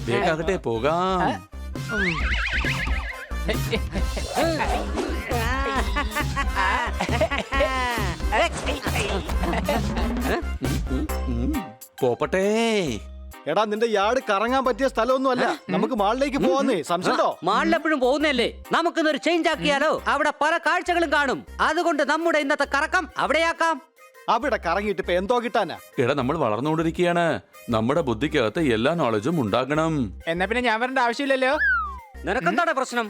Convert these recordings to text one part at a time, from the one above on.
വേഗാകട്ടെ പോകാം. പോപ്പട്ടെ. എടാ നിന്റെ യാർഡ് കറങ്ങാൻ പറ്റിയ സ്ഥലമൊന്നും അല്ല. നമുക്ക് മാളിലേക്ക് പോവാന്നേ. സംശയമുണ്ടോ? മാളിലെപ്പോഴും പോകുന്നല്ലേ, നമുക്കിന്നൊരു ചേഞ്ച് ആക്കിയാലോ? അവിടെ പല കാഴ്ചകളും കാണും. അതുകൊണ്ട് നമ്മുടെ ഇന്നത്തെ കറക്കം അവിടെയാക്കാം. അവിടെ കറങ്ങിയിട്ട് ഇപ്പൊ എന്തോ കിട്ടാനാ? എടാ നമ്മൾ വളർന്നുകൊണ്ടിരിക്കുകയാണ്. നമ്മുടെ ബുദ്ധിക്കകത്ത് എല്ലാ നോളജും ഉണ്ടാകണം. എന്നാ പിന്നെ ഞാൻ വരേണ്ട ആവശ്യമില്ലല്ലോ. നിനക്കെന്താണ് പ്രശ്നം?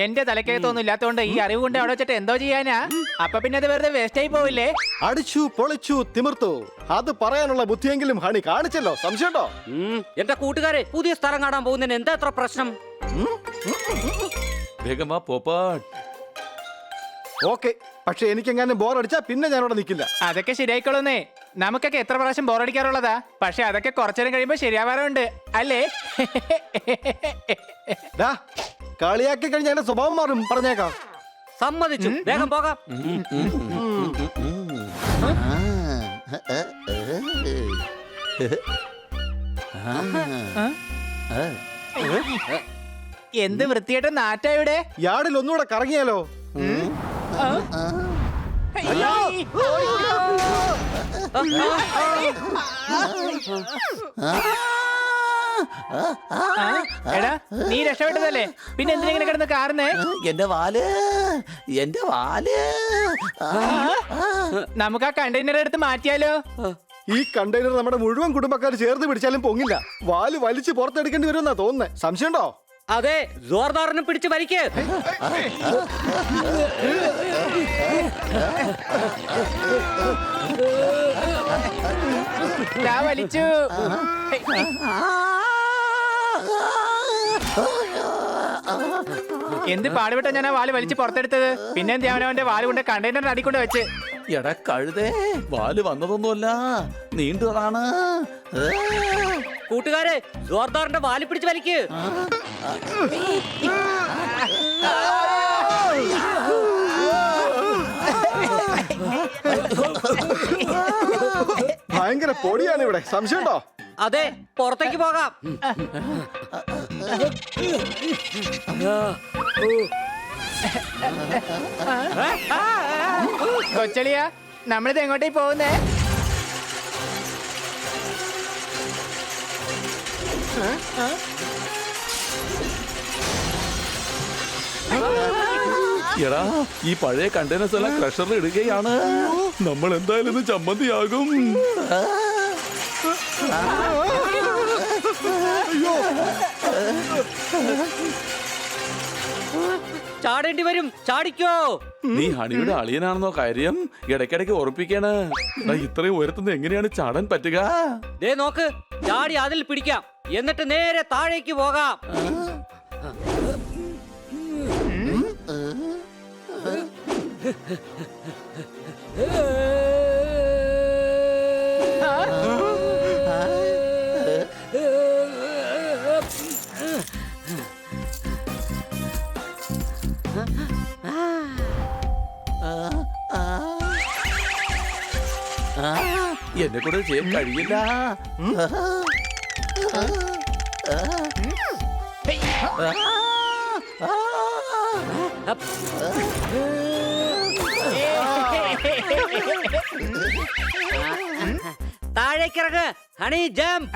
എന്റെ തലക്കകത്തൊന്നും ഇല്ലാത്തോണ്ട് ഈ അറിവ് കൊണ്ട് അവിടെ വെച്ചിട്ട് എന്തോ ചെയ്യാനാ? അപ്പൊ പിന്നെ അത് വെറുതെ വേസ്റ്റ് ആയി പോവില്ലേ? അടിച്ചു പൊളിച്ചു തിമിർത്തു. അത് പറയാനുള്ള ബുദ്ധിയെങ്കിലും ഹണി കാണിച്ചല്ലോ. സംശയമുണ്ടോ? എന്റെ കൂട്ടുകാരെ, പുതിയ സ്ഥലം കാണാൻ പോകുന്നതിന് എന്താ എത്ര പ്രശ്നം? വേഗം വാ പോപ്പാട്ട്. ഓക്കെ, പക്ഷെ എനിക്കെങ്ങാനും ബോർ അടിച്ചാ പിന്നെ ഞാൻ അവിടെ നിൽക്കില്ല. അതൊക്കെ ശരിയായിക്കോളൂന്നേ. നമുക്കൊക്കെ എത്ര പ്രാവശ്യം ബോറടിക്കാറുള്ളതാ. പക്ഷെ അതൊക്കെ കുറച്ചേരം കഴിയുമ്പോ ശരിയാവാറുണ്ട് അല്ലേ? കളിയാക്കി കഴിഞ്ഞാൽ എന്റെ സ്വഭാവം മാറും. പറഞ്ഞേക്കാം. സമ്മതിച്ചു, വേഗം പോകാം. എന്ത് വൃത്തിയായിട്ട് നാറ്റാ ഇവിടെ. യാർഡിൽ ഒന്നുകൂടെ കറങ്ങിയാലോ? എടാ നീ രക്ഷപ്പെട്ടതല്ലേ, പിന്നെ എന്തിനെങ്ങനെ കിടന്ന് കാറുന്നേ? എന്റെ വാല്, എന്റെ വാല്. നമുക്ക് ആ കണ്ടെയ്നർ എടുത്ത് മാറ്റിയാലോ? ഈ കണ്ടെയ്നർ നമ്മുടെ മുഴുവൻ കുടുംബക്കാർ ചേർത്ത് പിടിച്ചാലും പൊങ്ങില്ല. വാല് വലിച്ച് പുറത്തെടുക്കേണ്ടി വരുമെന്നാ തോന്നുന്നത്. സംശയമുണ്ടോ? അതെ, ജോർദാറിനെ പിടിച്ച് വലിക്ക്. വലിച്ചു. എന്ത് പാടുപെട്ട ഞാൻ ആ വാല് വലിച്ച് പുറത്തെടുത്തത്. പിന്നെ എന്ത് അവനവന്റെ വാല് കൊണ്ട് കണ്ടെയ്നറിന്റെ അടിക്കൊണ്ട് വെച്ച്. എടാ കഴുതേ, വാല് വന്നതൊന്നുമല്ല, നീണ്ടതാണ്. കൂട്ടുകാരെ, ജോർദാറിന്റെ വാല് പിടിച്ച് വലിക്ക്. ഭയങ്കര പൊടിയാണ് ഇവിടെ. സംശയമുണ്ടോ? അതെ, പുറത്തേക്ക് പോകാം. കൊച്ചളിയാ, നമ്മളിത് എങ്ങോട്ടേക്ക് പോകുന്നേ? എടാ, ഈ പഴയ കണ്ടെയ്നേഴ്സ് എല്ലാം ക്രഷറിൽ ഇടുകയാണ്. നമ്മൾ എന്തായാലും ഇത് ചമ്മന്തിയാകും. ചാടേണ്ടി വരും, ചാടിക്കോ. നീ ഹണിയുടെ അളിയനാണെന്നോ കാര്യം? ഇടയ്ക്കിടയ്ക്ക് ഉറപ്പിക്കാണ്. ഇത്രയും ഉയരത്തുനിന്ന് എങ്ങനെയാണ് ചാടാൻ പറ്റുക? ദേ നോക്ക്, ചാടി അതിൽ പിടിക്കാം, എന്നിട്ട് നേരെ താഴേക്ക് പോകാം. എന്നെ കൂടെ ചെയ്യാൻ കഴിയില്ല. താഴേക്കിറങ്ങ് ഹണി, ജംപ്.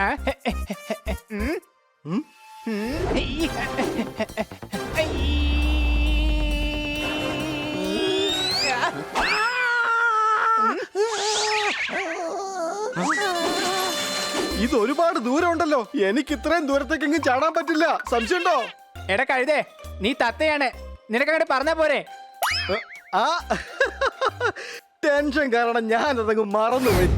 ഇത് ഒരുപാട് ദൂരം ഉണ്ടല്ലോ. എനിക്ക് ഇത്രയും ദൂരത്തേക്കെങ്കിലും ചാടാൻ പറ്റില്ല. സംശയമുണ്ടോ? എടാ കഴുതേ, നീ തത്തയാണ്, നിനക്കങ്ങോട്ട് പറഞ്ഞ പോരെ? ആ ടെൻഷൻ കാരണം ഞാൻ അതങ്ങ് മറന്നുപോയി.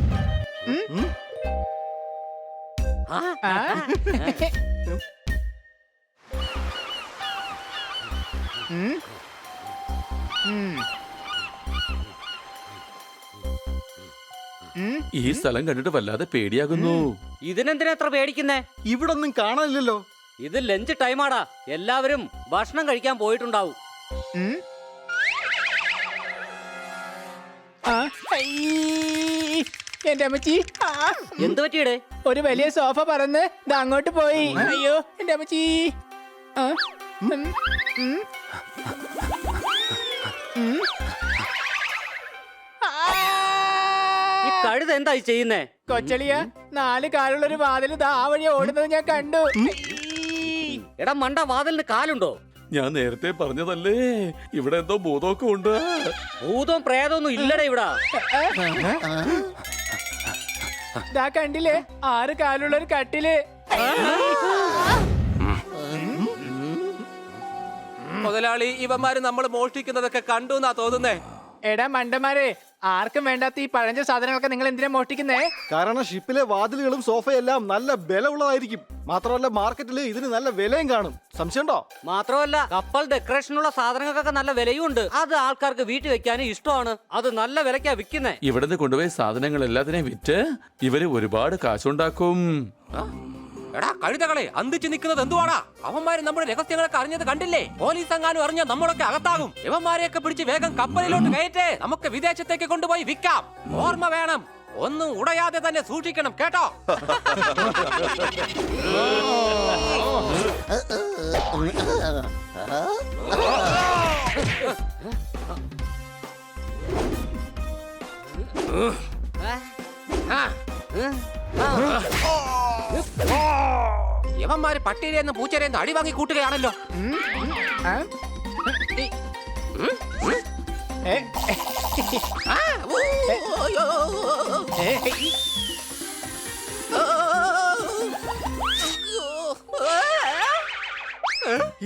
ഈ സ്ഥലം കണ്ടിട്ട് വല്ലാതെ പേടിയാകുന്നു. ഇതിനെന്തിനാ എത്ര പേടിക്കുന്നേ? ഇവിടെ ഒന്നും കാണാനില്ലല്ലോ. ഇത് ലഞ്ച് ടൈമാടാ, എല്ലാവരും ഭക്ഷണം കഴിക്കാൻ പോയിട്ടുണ്ടാവും. എന്റെ അമ്മച്ചി എന്ത് പറ്റിയടേ? ഒരു വലിയ സോഫ പറന്ന് ഇത് അങ്ങോട്ട് പോയി. അയ്യോ എന്റെ അമ്മച്ചി. ആ, ഉം, ഉം. ഉം. ഈ കഴുത എന്തായി ചെയ്യുന്നേ? കൊച്ചളിയ 4 കാലുള്ളൊരു വാതിൽ ദാ ആ വഴി ഓടുന്നത് ഞാൻ കണ്ടു. എടാ മണ്ട, വാതിലിന് കാലുണ്ടോ? ഞാൻ നേരത്തെ പറഞ്ഞതല്ലേ ഇവിടെ എന്തോ ഭൂതമൊക്കെ ഉണ്ട്. ഭൂതവും പ്രേതമൊന്നും ഇല്ലടേ ഇവിടെ. ദാ കണ്ടില്ലേ 6 കാലുള്ളൊരു കട്ടില്. മുതലാളി, ഇവന്മാര് നമ്മൾ മോഷ്ടിക്കുന്നതൊക്കെ കണ്ടു എന്നാ തോന്നുന്നേ. എടാ മണ്ടന്മാരെ, ആർക്കും വേണ്ടാത്ത ഈ പഴഞ്ച സാധനങ്ങളൊക്കെ നിങ്ങൾ എന്തിനാ മോഷ്ടിക്കുന്നേ? കാരണം ഷിപ്പിലെ വാതിലുകളും സോഫയെല്ലാം നല്ല വിലയുള്ളതായിരിക്കും. മാത്രമല്ല മാർക്കറ്റിൽ ഇതിന് നല്ല വിലയും കാണും. സംശയമുണ്ടോ? മാത്രമല്ല കപ്പൽ ഡെക്കറേഷനുള്ള സാധനങ്ങൾക്കൊക്കെ നല്ല വിലയും ഉണ്ട്. അത് ആൾക്കാർക്ക് വീട്ടിൽ വെക്കാനും ഇഷ്ടമാണ്. അത് നല്ല വിലക്കാ വിൽക്കുന്നേ. ഇവിടുന്ന് കൊണ്ടുപോയ സാധനങ്ങൾ എല്ലാത്തിനെയും വിറ്റ് ഇവര് ഒരുപാട് കാശുണ്ടാക്കും. എടാ കഴുതകളെ, അന്തിച്ച് നിൽക്കുന്നത് എന്തുവാടാ? അവന്മാര് നമ്മുടെ രഹസ്യങ്ങളൊക്കെ അറിഞ്ഞത് കണ്ടില്ലേ? പോലീസ് എങ്ങാനും അറിഞ്ഞാൽ നമ്മളൊക്കെ അകത്താകും. ഇവന്മാരെയൊക്കെ പിടിച്ച് വേഗം കപ്പലിലോട്ട് കയറ്റേ, നമുക്ക് വിദേശത്തേക്ക് കൊണ്ടുപോയി വിൽക്കാം. ഓർമ്മ വേണം, ഒന്നും ഉടയാതെ തന്നെ സൂക്ഷിക്കണം കേട്ടോ. യവന്മാര് പട്ടിയിലെന്ന് പൂച്ചരെന്ന് അടി വാങ്ങി കൂട്ടുകയാണല്ലോ. ആ? ഏ? ഏ?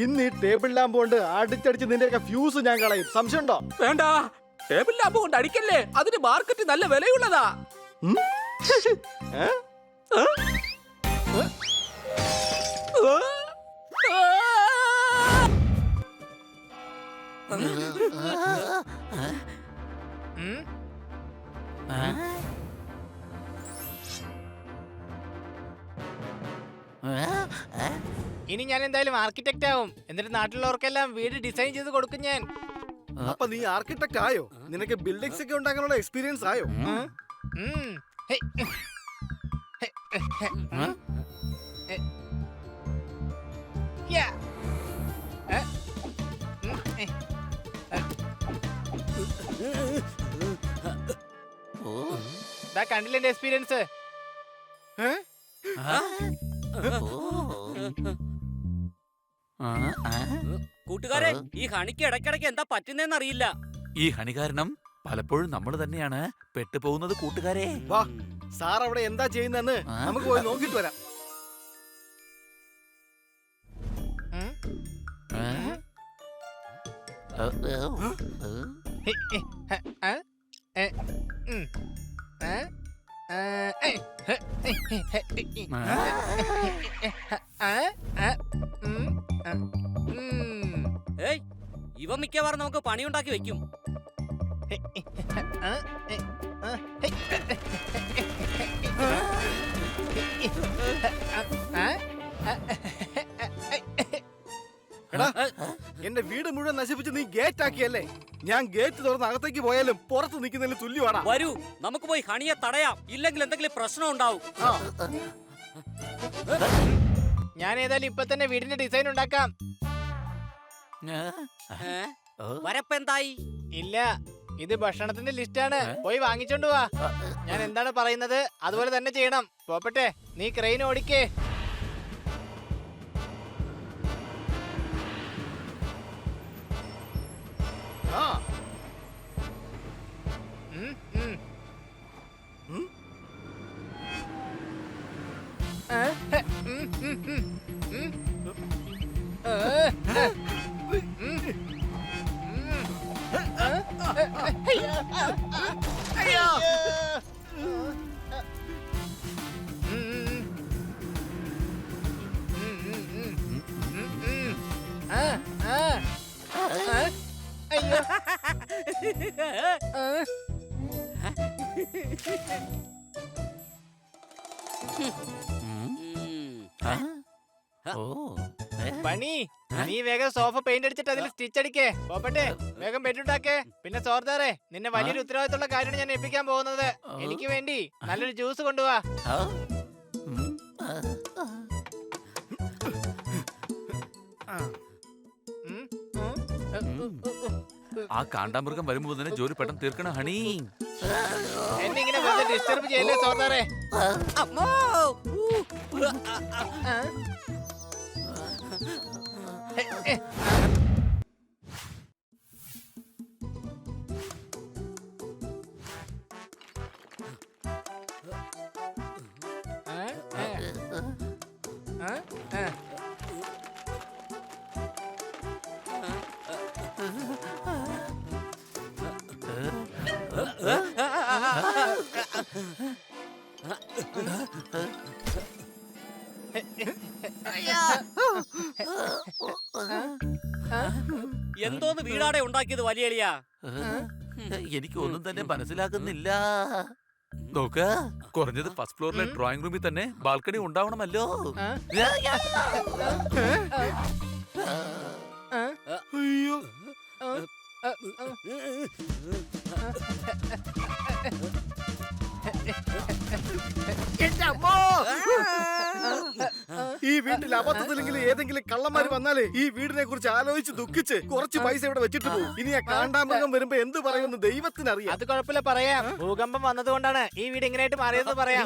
ഇന്ന് ഈ ടേബിൾ ലാമ്പ് കൊണ്ട് അടിച്ചടിച്ച് നിന്റെയൊക്കെ ഫ്യൂസ് ഞാൻ കളയും. സംശയമുണ്ടോ? വേണ്ട, ടേബിൾ ലാമ്പ് കൊണ്ട് അടിക്കല്ലേ, അതിന് മാർക്കറ്റ് നല്ല വിലയുള്ളതാ. ഏ? ഇനി ഞാൻ എന്തായാലും ആർക്കിടെക്റ്റ് ആവും. എന്നിട്ട് നാട്ടിലുള്ളവർക്കെല്ലാം വീട് ഡിസൈൻ ചെയ്ത് കൊടുക്കും ഞാൻ. അപ്പൊ നീ ആർക്കിടെക്ട് ആയോ? നിനക്ക് ബിൽഡിങ്സ് ഒക്കെ ഉണ്ടാക്കാനുള്ള എക്സ്പീരിയൻസ് ആയോ? ഉം. ഹേ. ഹേ. ഹേ. ഹേ. യാ. ഏ? ഉം. ഏ. ദാ കണ്ടില്ലേ എന്റെ എക്സ്പീരിയൻസ്? കൂട്ടുകാരെ, ഈ ഹണിക്ക് ഇടയ്ക്കിടയ്ക്ക് എന്താ പറ്റുന്നേന്ന് അറിയില്ല. ഈ ഹണി കാരണം പലപ്പോഴും നമ്മൾ തന്നെയാണ് പെട്ടുപോകുന്നത് കൂട്ടുകാരെ. വാ, സാർ അവിടെ എന്താ ചെയ്യുന്നെന്ന് നമുക്ക് പോയി നോക്കിട്ട് വരാം. ഹേ. ഹേ. ഹ. ആ. ഏ. ഉം. ആ. ആ. ഏ. ഹേ. ഹേ. ഹേ. ആ. ആ. ഉം. ആ. ഉം. ഏയ്, ഇവ മിക്കവാറും നമുക്ക് പണിയുണ്ടാക്കി വെക്കും. ആ. ഏ. ആ. ഹേ. ആ. എടാ, എന്റെ വീട് മുഴുവൻ നശിപ്പിച്ച് നീ ഗേറ്റ് ആക്കിയല്ലേ? ഞാൻ ഗേറ്റ് തുറന്ന് അകത്തേക്ക് പോയാലും പുറത്ത് നിൽക്കുന്നതിന് തുല്യമാടാ. വരൂ, നമുക്ക് പോയി ഹണിയെ തടയാം. ഇല്ലെങ്കിൽ എന്തെങ്കിലും പ്രശ്നം ഉണ്ടാവും. ആ. ഞാൻ ഏതായാലും ഇപ്പൊ തന്നെ വീടിന്റെ ഡിസൈൻ ഉണ്ടാക്കാം. വരപ്പെന്തായി? ഇല്ല, ഇത് ഭക്ഷണത്തിന്റെ ലിസ്റ്റാണ്. പോയി വാങ്ങിച്ചോണ്ട് വാ. ഞാൻ എന്താണ് പറയുന്നത് അതുപോലെ തന്നെ ചെയ്യണം. പോപ്പട്ടെ, നീ ക്രെയിൻ ഓടിക്കേ. ആ. ഉം, ഉം. ഉം? ആ, ഹെ, ഉം, ഉം, ഉം, ഉം. ആ, ഹെ, ഉം, ഉം. ആ, അയ്യോ. അയ്യോ. ഉം, ഉം, ഉം. ആ, ആ, ആ. അയ്യോ. ആ. ഉം. ഓ പണി നീ വേഗം സോഫ പെയിന്റ് അടിച്ചിട്ട് അതിൽ സ്റ്റിച്ച് അടിക്കേ. പോപ്പട്ടെ, വേഗം ബെഡുണ്ടാക്കേ. പിന്നെ സോർദാറെ, നിന്നെ വലിയൊരു ഉത്തരവാദിത്തമുള്ള കാര്യമാണ് ഞാൻ ഏൽപ്പിക്കാൻ പോകുന്നത്. എനിക്ക് വേണ്ടി നല്ലൊരു ജ്യൂസ് കൊണ്ടുപോവാ. ആ കാണ്ടാമൃഗം വരുമ്പോ തന്നെ ജോലി പെട്ടെന്ന് തീർക്കണം ഹണി. എന്നെ ഇങ്ങനെ വെറുതെ ഡിസ്റ്റർബ് ചെയ്യല്ലേ സോർദാറെ. എന്തോന്ന് വീടാടെ ഉണ്ടാക്കിയത് വലിയ എളിയാ? എനിക്ക് ഒന്നും തന്നെ മനസ്സിലാകുന്നില്ല. നോക്ക്, കുറഞ്ഞത് ഫസ്റ്റ് ഫ്ലോറിലെ ഡ്രോയിങ് റൂമിൽ തന്നെ ബാൽക്കണി ഉണ്ടാവണമല്ലോ. അയ്യോ, എന്റെ അമ്മോ! ഈ വീട്ടിൽ അബദ്ധത്തിലെങ്കിലും ഏതെങ്കിലും കള്ളന്മാര് വന്നാലേ ഈ വീടിനെ കുറിച്ച് ആലോചിച്ച് ദുഃഖിച്ച് കുറച്ച് പൈസ ഇവിടെ വെച്ചിട്ട് പോകും. ഇനി ആ കാണ്ടാമൃഗം വരുമ്പോ എന്ത് പറയുമെന്ന് ദൈവത്തിനറിയാം. അത് കുഴപ്പമില്ല, പറയാം. ഭൂകമ്പം വന്നതുകൊണ്ടാണ് ഈ വീട് ഇങ്ങനെയായിട്ട് മാറിയെന്ന് പറയാം.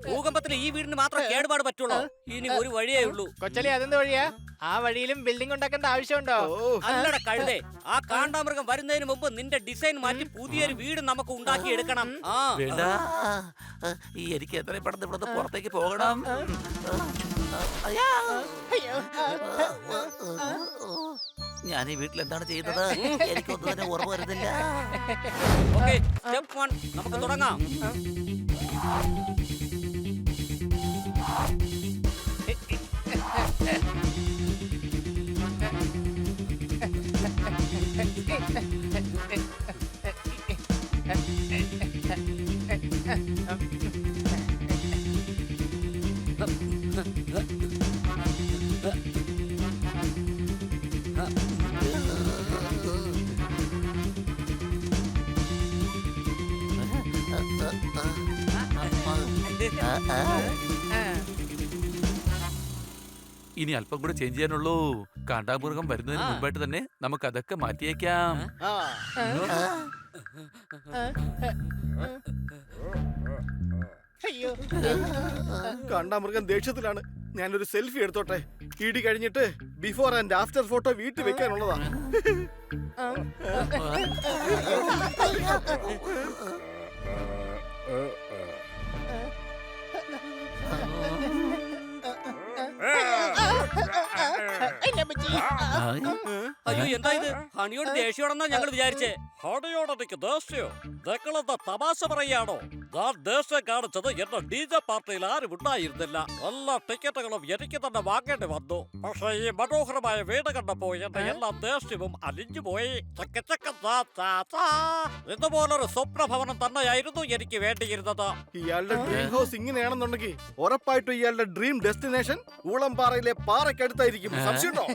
ഭൂകമ്പത്തിൽ ഈ വീടിന് മാത്രം കേടുപാട് പറ്റുള്ളൂ. ഇനി ഒരു വഴിയേ ഉള്ളൂ. കൊച്ചലി, അതെന്ത് വഴിയാ? ആ വഴിയിലും ബിൽഡിംഗ് ഉണ്ടാക്കേണ്ട ആവശ്യമുണ്ടോ? അല്ലട കഴുതേ, ആ കാണ്ടാമൃഗം വരുന്നതിന് മുമ്പ് നിന്റെ ഡിസൈൻ മാറ്റി പുതിയൊരു വീട് നമുക്ക് ഉണ്ടാക്കി എടുക്കണം. വേണ്ട, എനിക്ക് എത്രയും പെട്ടെന്ന് ഇവിടുന്ന് പുറത്തേക്ക് പോകണം. ഞാൻ ഈ വീട്ടിൽ എന്താണ് ചെയ്യുന്നത്? എനിക്കൊന്നും തന്നെ ഓർമ്മ വരുന്നില്ല. ഓക്കേ, സ്റ്റെപ്പ് 1 നമുക്ക് തുടങ്ങാം. ഇനി അല്പം കൂടെ ചേഞ്ച് ചെയ്യാനുള്ളൂ. കാണ്ടാമൃഗം വരുന്നതിന് മുമ്പായിട്ട് തന്നെ നമുക്ക് അതൊക്കെ മാറ്റിയേക്കാം. കാണ്ടാമൃഗം ദേഷ്യത്തിലാണ്. ഞാനൊരു സെൽഫി എടുത്തോട്ടെ. ഇടി കഴിഞ്ഞിട്ട് ബിഫോർ ആൻഡ് ആഫ്റ്റർ ഫോട്ടോ വീട്ടിൽ വെക്കാനുള്ളതാ. അയ്യോ, എന്താ ഇത്? ഹണിയോട് ദേഷ്യമാണെന്നാ ഞങ്ങൾ വിചാരിച്ചേ. ഹണിയോട് എനിക്ക് ദേഷ്യോ? നിങ്ങളെന്താ തമാശ പറയാണോ? ഞാൻ ദേഷ്യം കാണിച്ചത് എന്റെ DJ പാർട്ടിയിൽ ആരും ഉണ്ടായിരുന്നില്ല. എല്ലാ ടിക്കറ്റുകളും എനിക്ക് തന്നെ വാങ്ങേണ്ടി വന്നു. പക്ഷെ ഈ മനോഹരമായ വീട് കണ്ടപ്പോ എന്റെ എല്ലാ ദേഷ്യവും അലിഞ്ഞു പോയി. ഇതുപോലൊരു സ്വപ്ന ഭവനം തന്നെയായിരുന്നു എനിക്ക് വേണ്ടിയിരുന്നത്. ഇയാളുടെ ഡ്രീം ഹൗസ് ഇങ്ങനെയാണെന്നുണ്ടെങ്കിൽ ഉറപ്പായിട്ടും ഇയാളുടെ ഡ്രീം ഡെസ്റ്റിനേഷൻ ഊളംപാറയിലെ പാറയ്ക്കടുത്തായിരിക്കും. സംശയമുണ്ടോ?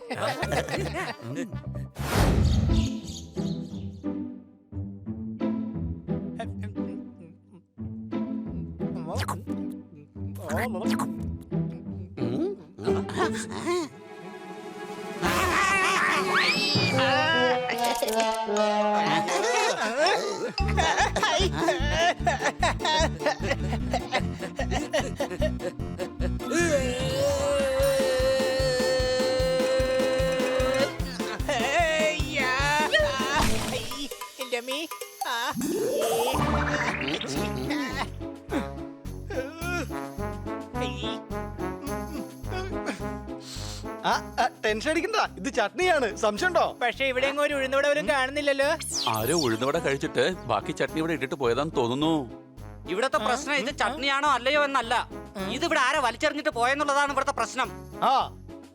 ടെൻഷൻ അടിക്കണ്ട, ഇത് ചട്നിയാണ്. സംശയമുണ്ടോ? പക്ഷെ ഇവിടെ ഒരു ഉഴുന്നോടെ പോലും കാണുന്നില്ലല്ലോ. ആരോ ഉഴുന്നവട കഴിച്ചിട്ട് ബാക്കി ചട്നി ഇവിടെ ഇട്ടിട്ട് പോയതാന്ന് തോന്നുന്നു. ഇവിടത്തെ പ്രശ്നം ഇത് ചട്നിയാണോ അല്ലയോ എന്നല്ല, ഇതിവിടെ ആരെ വലിച്ചെറിഞ്ഞിട്ട് പോയെന്നുള്ളതാണ് ഇവിടുത്തെ പ്രശ്നം. ആ,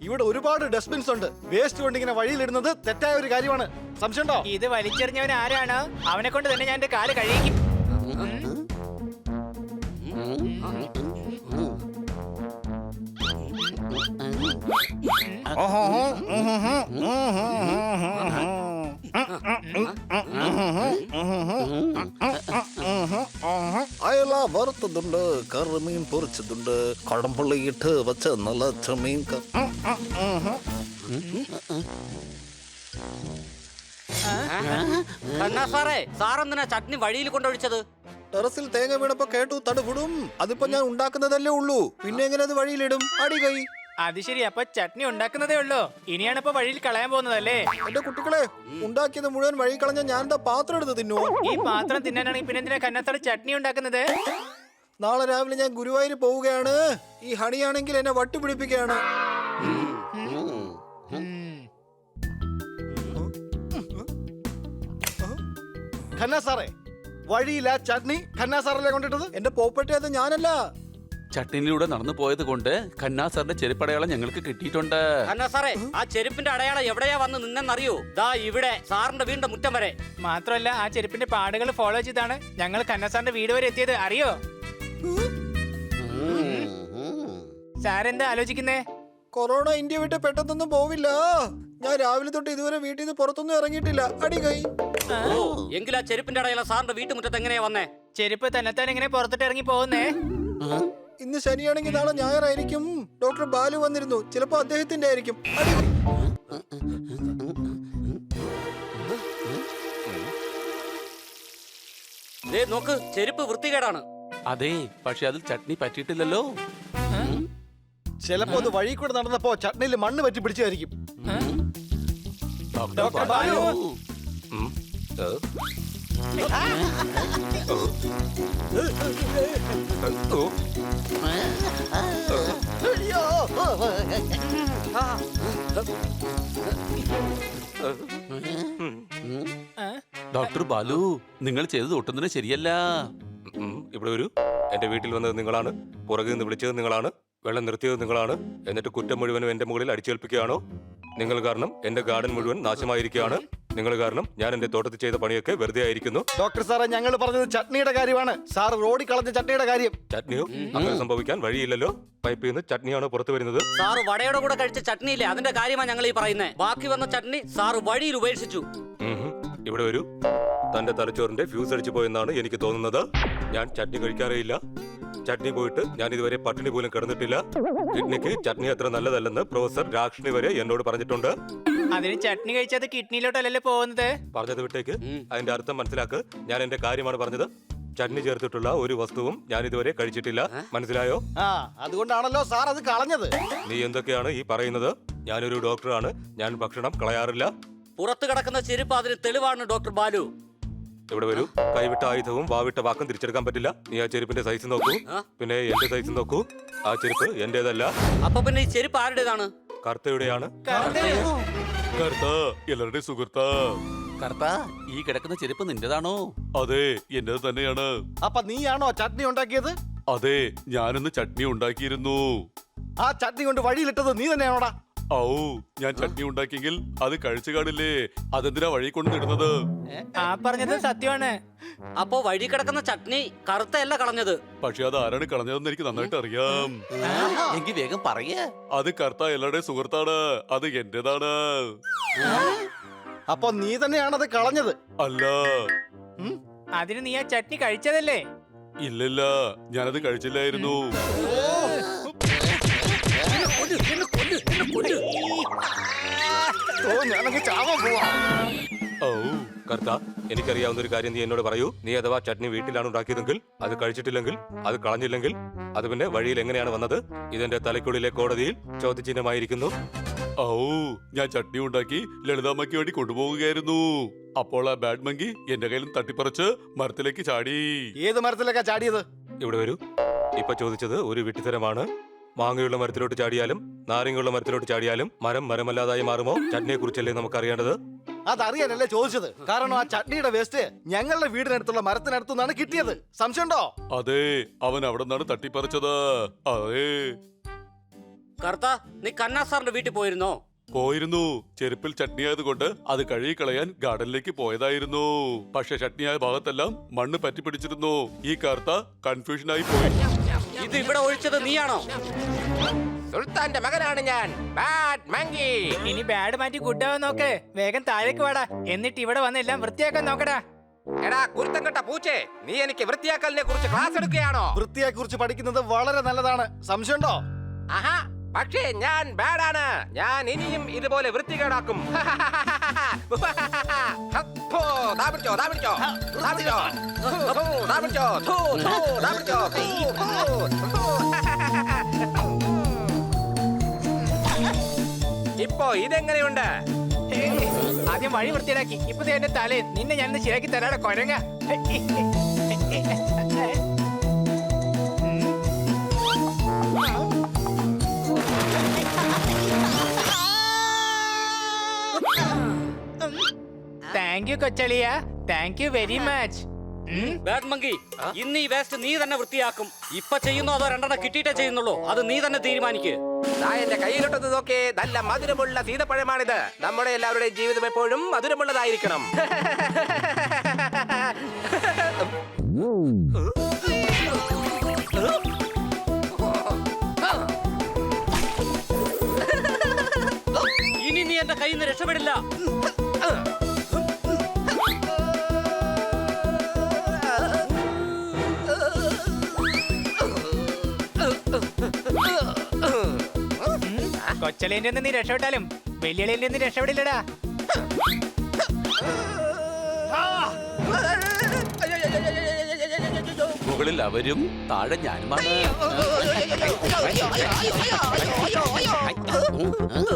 ഇവിടെ ഒരുപാട് ഡസ്റ്റ്ബിൻസ് ഉണ്ട്. വേസ്റ്റ് കൊണ്ട് ഇങ്ങനെ വഴിയിലിടുന്നത് തെറ്റായ ഒരു കാര്യമാണ്. സംശയമുണ്ടോ? ഇത് വലിച്ചെറിഞ്ഞവൻ ആരാണ്? അവനെ കൊണ്ട് തന്നെ ഞാൻ എന്റെ കാല് കഴിക്കും. അയല വറുത്തതുണ്ട്, കറുമീൻ പൊരിച്ചതുണ്ട്, കടമ്പള്ളിയിട്ട് വെച്ച നല്ല ചെമ്മീൻ കണ്ണാ സാറേ, സാറെന്തിനാ ചട്നി വഴിയിൽ കൊണ്ടൊഴിച്ചത്? ടെറസിൽ തേങ്ങ വീണപ്പോ കേട്ടു തടുപുടും. അതിപ്പോ ഞാൻ ഉണ്ടാക്കുന്നതല്ലേ ഉള്ളൂ, പിന്നെ എങ്ങനെ അത് വഴിയിലിടും? അടി കൈ. അത് ശരി, അപ്പൊ ചട്നി ഉണ്ടാക്കുന്നതേ ഉള്ളൂ. ഇനിയാണ് ഇപ്പൊ വഴിയിൽ കളയാൻ പോകുന്നതല്ലേ? എന്റെ കുട്ടികളെ, ഉണ്ടാക്കിയത് മുഴുവൻ വഴി കളഞ്ഞ ഞാൻ എന്താ പാത്രം എടുത്ത് തിന്നോ? ഈ പാത്രം തിന്നാനാണെങ്കിൽ പിന്നെ എന്തിനാ കന്നാസാറ് ചട്നി ഉണ്ടാക്കുന്നത്? നാളെ രാവിലെ ഞാൻ ഗുരുവായൂർ പോവുകയാണ്. ഈ ഹണിയാണെങ്കിൽ എന്നെ വട്ടി പിടിപ്പിക്കുകയാണ്. ഖന്നാ സാറേ, വഴിയില്ല ചട്നി ഖന്നാ സാറല്ലേ കൊണ്ടിട്ടത്? എന്റെ പോപ്പട്ടെ, അത് ഞാനല്ല. ചട്ടിനിലൂടെ നടന്നു പോയത് കൊണ്ട് ഖന്നാ സാറിന്റെ ചെരുപ്പടയാളം ഞങ്ങൾക്ക് കിട്ടിയിട്ടുണ്ട്. കണ്ണാ സാറേ, ആ ചെരുപ്പിന്റെ അടയാളം എവിടെയാ വന്ന് നിന്നെന്നറിയോ? ദാ ഇവിടെ, സാറിന്റെ വീടിന്റെ മുറ്റം വരെ. മാത്രമല്ല, ആ ചെരുപ്പിന്റെ പാടുകൾ ഫോളോ ചെയ്താണ് ഞങ്ങൾ കന്നാസാറിന്റെ വീട് വരെ എത്തിയത്. അറിയോ? സാരെന്താ ആലോചിക്കുന്നേ? കൊറോണ ഇന്ത്യ വിട്ട് പെട്ടെന്നൊന്നും പോവില്ല. ഞാൻ രാവിലെ തൊട്ട് ഇതുവരെ വീട്ടിൽ നിന്ന് പുറത്തൊന്നും ഇറങ്ങിയിട്ടില്ല. അടി കൈ. ഓ, എങ്കിൽ ആ ചെരുപ്പിന്റെ അടയാളം സാറിന്റെ വീട്ടുമുറ്റത്ത് എങ്ങനെയാ വന്നേ? ചെരുപ്പ് തന്നെത്താൻ എങ്ങനെ പുറത്തോട്ട് ഇറങ്ങി പോകുന്നേ? ഇന്ന് ശനിയാണെങ്കിൽ നാളെ ഞായറായിരിക്കും. ഡോക്ടർ ബാലു വന്നിരുന്നു, ചിലപ്പോ അദ്ദേഹത്തിന്റെ ആയിരിക്കും. അടി കൈ. ദേ നോക്ക്, ചെരുപ്പ് വൃത്തികേടാണ്. അതെ, പക്ഷെ അതിൽ ചട്നി പറ്റിയിട്ടില്ലല്ലോ. ചിലപ്പോ അത് വഴി കൂടെ നടന്നപ്പോ ചട്നിയിൽ മണ്ണ് പറ്റി പിടിച്ചായിരിക്കും. ഡോക്ടർ ബാലു. ഡോക്ടർ ബാലു, നിങ്ങൾ ചെയ്തത് ഒട്ടും ശരിയല്ല. ഇവിടെ വരൂ. എന്റെ വീട്ടിൽ വന്നത് നിങ്ങളാണ്, പുറകിൽ നിന്ന് വിളിച്ചത് നിങ്ങളാണ്, വെള്ളം നിർത്തിയത് നിങ്ങളാണ്. എന്നിട്ട് കുറ്റം മുഴുവനും എന്റെ മുകളിൽ അടിച്ചേൽപ്പിക്കുകയാണോ? നിങ്ങൾ കാരണം എന്റെ ഗാർഡൻ മുഴുവൻ നാശമായിരിക്കുകയാണ്. നിങ്ങൾ കാരണം ഞാൻ എന്റെ തോട്ടത്തിൽ ചെയ്ത പണിയൊക്കെ വെറുതെ ആയിരിക്കുന്നു. ഡോക്ടർ സാറേ, ഞങ്ങൾ പറഞ്ഞത് ചട്നിയുടെ കാര്യമാണ്. സാർ റോഡിൽ കളഞ്ഞ ചട്നിയുടെ കാര്യം. ചട്നിയോ? അങ്ങനെ സംഭവിക്കാൻ വഴിയില്ലല്ലോ. പൈപ്പിൽ നിന്ന് ചട്നിയാണോ പുറത്തു വരുന്നത്? സാറ് വടയുടെ കൂടെ കഴിച്ച ചട്നിയില്ലേ, അതിന്റെ കാര്യമാണ് ഞങ്ങൾ ഈ പറയുന്നത്. ബാക്കി വന്ന ചട്നി സാറ് വഴിയിൽ ഉപേക്ഷിച്ചു. ഇവിടെ വരൂ. തന്റെ തലച്ചോറിന്റെ ഫ്യൂസ് അടിച്ചു പോയെന്നാണ് എനിക്ക് തോന്നുന്നത്. ഞാൻ ചട്നി കഴിക്കാറേയില്ല. ചട്നി പോയിട്ട് ഞാൻ ഇതുവരെ പട്ടിണി പോലും കിടന്നിട്ടില്ല. കിഡ്നിക്ക് ചട്നി അത്ര നല്ലതല്ലെന്ന് പ്രൊഫസർ രാക്ഷ്ണി വരെ എന്നോട് പറഞ്ഞിട്ടുണ്ട്. അതിന് ചട്നി കഴിച്ചത് കിഡ്നിയിലോട്ടല്ലേ പോകുന്നത്? പറഞ്ഞത് വിട്ടേക്ക്, അതിന്റെ അർത്ഥം മനസ്സിലാക്ക്. ഞാൻ എന്റെ കാര്യമാണ് പറഞ്ഞത്. ചട്നി ചേർത്തിട്ടുള്ള ഒരു വസ്തുവും ഞാൻ ഇതുവരെ കഴിച്ചിട്ടില്ല. മനസ്സിലായോ? അതുകൊണ്ടാണല്ലോ സാർ അത് കളഞ്ഞത്. നീ എന്തൊക്കെയാണ് ഈ പറയുന്നത്? ഞാനൊരു ഡോക്ടറാണ്. ഞാൻ ഭക്ഷണം കളയാറില്ല. പുറത്തു കിടക്കുന്ന ചെരുപ്പ് അതിന് തെളിവാണ് ഡോക്ടർ ബാലു. ഇവിടെ വരൂ. കൈവിട്ട ആയുധവും വാവിട്ട വാക്കും തിരിച്ചെടുക്കാൻ പറ്റില്ല. നീ ആ ചെരുപ്പിന്റെ സൈസ് നോക്കൂ, പിന്നെ എന്റെ സൈസ് നോക്കൂ. ആ ചെരുപ്പ് എന്റേതല്ല. അപ്പൊ പിന്നെ ഈ ചെരുപ്പ് ആരുടേതാണ്? കർത്തയുടെയാണ്. എല്ലാവരുടെയും സുഹൃത്താ. കർത്താ, ഈ കിടക്കുന്ന ചെരുപ്പ് നിന്റേതാണോ? അതെ, എന്റേത് തന്നെയാണ്. അപ്പൊ നീയാണോ ചട്നി ഉണ്ടാക്കിയത്? അതെ, ഞാനിന്ന് ചട്നി ഉണ്ടാക്കിയിരുന്നു. ആ ചട്നി കൊണ്ട് വഴിയിലിട്ടത് നീ തന്നെയാണോടാ? ഔ, ഞാൻ ചട്നി ഉണ്ടാക്കിയെങ്കിൽ അത് കഴിച്ചു കാണില്ലേ? അതെന്തിനാ വഴി കൊണ്ടിടുന്നത്? ആ പറഞ്ഞത് സത്യമാണ്. അപ്പോ വഴി കിടക്കുന്ന ചട്നി കറുത്തയല്ല കളഞ്ഞത്. പക്ഷെ അത് ആരാണ് കളഞ്ഞതെന്ന് എനിക്ക് നന്നായിട്ട് അറിയാം. എങ്കിൽ വേഗം പറയേ. അത് കർത്താ എല്ലാവരുടെയും സുഹൃത്താണ്. അത് എന്റേതാണ്. അപ്പൊ നീ തന്നെയാണത് കളഞ്ഞത്? അല്ല. അതിന് നീ ആ ചട്നി കഴിച്ചതല്ലേ? ഇല്ലല്ല, ഞാനത് കഴിച്ചില്ലായിരുന്നു. ഞാനങ്ങ് ചാവാൻ പോവാ. ഔ, കർത്ത, എനിക്കറിയാവുന്ന ഒരു കാര്യം നീ എന്നോട് പറയൂ. നീ അഥവാ ചട്നി വീട്ടിലാണ് ഉണ്ടാക്കിയതെങ്കിൽ, അത് കഴിച്ചിട്ടില്ലെങ്കിൽ, അത് കളഞ്ഞില്ലെങ്കിൽ, അത് പിന്നെ വഴിയിൽ എങ്ങനെയാണ് വന്നത്? ഇതെന്റെ തലയ്ക്കുള്ളിലെ കോടതിയിൽ ചോദ്യചിഹ്നമായിരിക്കുന്നു. ഔ, ഞാൻ ചട്നി ഉണ്ടാക്കി ലളിതാമ്മയ്ക്ക് വേണ്ടി കൊണ്ടുപോകുകയായിരുന്നു. അപ്പോൾ ആ ബാഡ് മങ്കി എന്റെ കയ്യിൽ തട്ടിപ്പറിച്ച് മരത്തിലേക്ക് ചാടി. ഏത് മരത്തിലേക്കാ ചാടിയത്? ഇവിടെ വരൂ. ഇപ്പൊ ചോദിച്ചത് ഒരു വിട്ടിത്തരമാണ്. മാങ്ങയുള്ള മരത്തിലോട്ട് ചാടിയാലും നാരങ്ങയുള്ള മരത്തിലോട്ട് ചാടിയാലും മരം മരമല്ലാതായി മാറുമോ? ചട്നിയെ കുറിച്ചല്ലേ നമുക്കറിയേണ്ടത്. അതറിയാനല്ലേ ചോദിച്ചത്. കാരണം ആ ചട്നിയുടെ വേസ്റ്റ് ഞങ്ങളുടെ വീടിനടുത്തുള്ള മരത്തിനടുത്തു നിന്നാണ് കിട്ടിയത്. സംശയമുണ്ടോ? അതെ, അവൻ അവിടെ നിന്നാണ് തട്ടിപ്പറിച്ചത്. അതെ. കർത്താ, നീ കന്നാ സാറിന്റെ വീട്ടിൽ പോയിരുന്നോ? പോയിരുന്നു. ചെരുപ്പിൽ ചട്നി ആയതുകൊണ്ട് അത് കഴുകിക്കളയാൻ ഗാർഡനിലേക്ക് പോയതായിരുന്നു. പക്ഷെ ചട്നിയായ ഭാഗത്തെല്ലാം മണ്ണ് പറ്റിപ്പിടിച്ചിരുന്നു. ഈ കർത്ത കൺഫ്യൂഷനായി പോയി. ഇത് ഇവിടെ ഒഴിച്ചത് നീയാണോ? സുൽത്താന്റെ മകനാണ് ഞാൻ, ബാഡ് മങ്കി. ഇനി ബാഡ് മാറ്റി ഗുഡ് ആവാൻ നോക്ക്. വേഗം താഴേക്ക് വാടാ, എന്നിട്ട് ഇവിടെ വന്ന് എല്ലാം വൃത്തിയാക്കാൻ നോക്കടാ. എടാ കുരുത്തം കെട്ട പൂച്ചേ, നീ എനിക്ക് വൃത്തിയാക്കലിനെ കുറിച്ച് ക്ലാസ് എടുക്കുകയാണോ? വൃത്തിയെ കുറിച്ച് പഠിക്കുന്നത് വളരെ നല്ലതാണ്. സംശയമുണ്ടോ? ആഹാ, പക്ഷേ ഞാൻ ബാഡാണ്. ഞാൻ ഇനിയും ഇതുപോലെ വൃത്തികേടാക്കും. ഹപ്പോ, ദാ പിടിച്ചോ, ദാ പിടിച്ചോ, ദാ പിടിച്ചോ. ഹോ, ദാ പിടിച്ചോ, ഥൂ, ഥൂ, ദാ പിടിച്ചോ. Who, who, who. ഇപ്പോ ഇതെങ്ങനെയുണ്ട്? ആദ്യം വഴി വൃത്തിയാക്കി, ഇപ്പൊ ദേ എന്റെ തലേ നിന്നെ ഞാൻ ശരിയാക്കി തരാടെ കൊരങ്ങ. താങ്ക് യു കൊച്ചളിയ, thank you very much. Bad monkey, ഇന്ന് ഈ വേസ്റ്റ് നീ തന്നെ വൃത്തിയാക്കും. ഇപ്പൊ ചെയ്യുന്നോ അതോ രണ്ടെണ്ണം കിട്ടിയിട്ടേ ചെയ്യുന്നുള്ളൂ? അത് നീ തന്നെ തീരുമാനിക്ക്. ദാ എന്റെ കയ്യിലോട്ടൊന്ന് നോക്കേ, നല്ല മധുരമുള്ള സീതപ്പഴമാണിത്. നമ്മുടെ എല്ലാവരുടെയും ജീവിതം എപ്പോഴും മധുരമുള്ളതായിരിക്കണം. ഇനി നീ എന്റെ കയ്യിൽ നിന്ന് രക്ഷപ്പെടില്ല. കൊച്ചളിന്റെ നീ രക്ഷപ്പെട്ടാലും വെല്ലുവിളിന്റെ നീ രക്ഷപ്പെടില്ലടാ. മുകളിൽ അവരും താഴെ ഞാനുമാണ്.